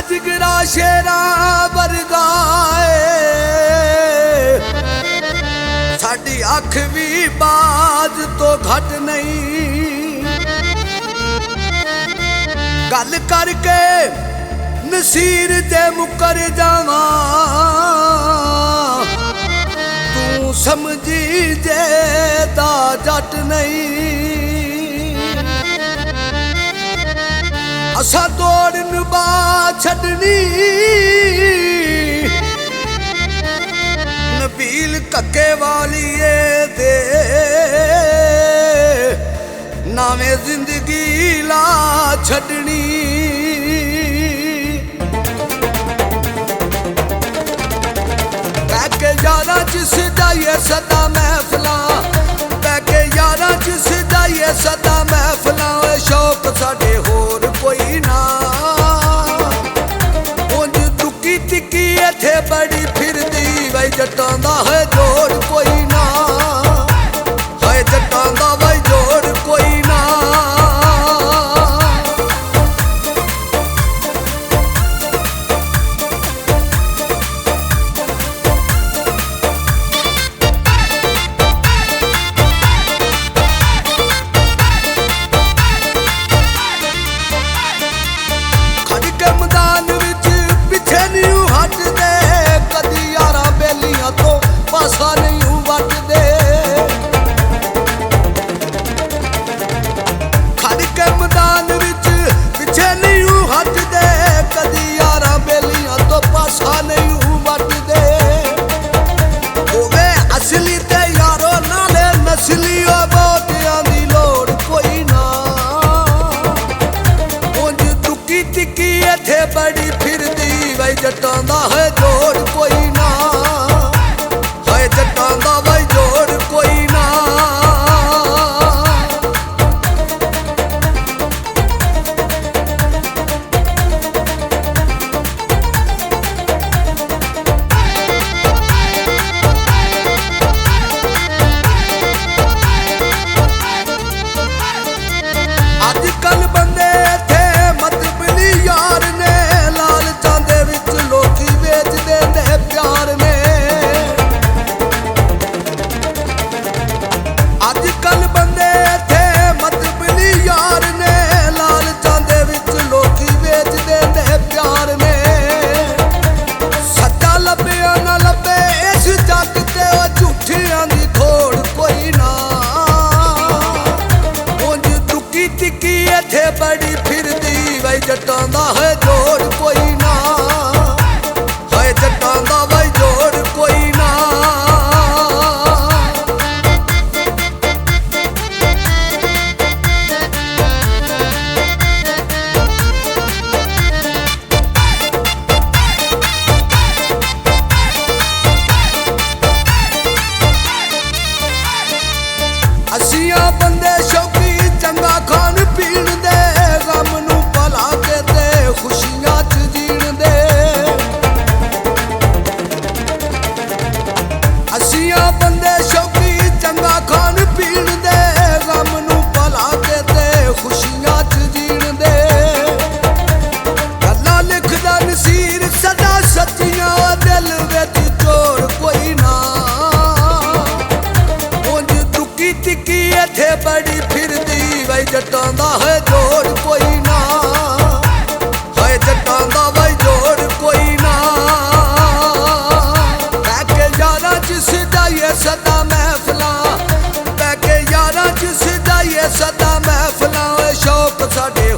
जिगरा शेरा वर्गा साडी अख भी बाज तो घट नहीं। गल करके नसीर ते मुकर जावा तू समझी जे दा जट नहीं। असा दौड़ बा छड़नी नबील कक्के वालिए दे नावे जिंदगी ला छड़नी। बैके यारा जिस जाइए सदा महफिला बैके यारा जिस जाइए सदा महफिला शौक साडे होर कोई ना। उंज दुकी तिकी इत्थे बड़ी फिरदी वई जट्टां दा है जोड़ कोई ना। है जट्टां दा वई जोड़ कोई ना। पासा नहीं वटदे खड़ के मैदान विच पिछे नहीं हटदे कदी यारा बेलियां तो पासा नहीं वटदे। होवे असली ते यारो नाले नस्ली बहुतियां दी लोड़ कोई ना। उंज दुकी तिकी इत्थे बड़ी फिरदी वई जट्टां दा है जोड़ कोई ना। जट्टां दा वई जोड़ कोई ना। अजकल बंदे थे मतबली यार ने लालचां दे विच लोकी बेचदे ने प्यार ने। अजकल बंदे थे मतबली यार ने लालचां दे विच लोकी बेचदे ने प्यार ने। सच्चा लब्भे ना लब्भे इस जग ते झूठियां दी थोड़ कोई ना। उंज दुकी तिकी इत्थे बड़ी फिरदी वई जट्टां दा है जोड़ कोई ना। है जट्टां दा वई जोड़ कोई ना। असियां बंदे शौकी चंगा खान पीण दे गम नू भला के ते खुशियां च जीण दे। असियां बंदे शौकी चंगा खान पीण दे गम नू भला के ते खुशियां च जीण दे। गल्लां लिखदा नसीर सदा सच्चियां दिल विच चोर कोई ना। तिकी इत्थे बड़ी फिरदी वई जट्टां दा है जोड़ कोई ना। है जट्टां दा वई जोड़ कोई ना। बैके यारा जिस जाइए सदा महफिला बैके यारा जिस जाइए सदा महफिला शौक साडे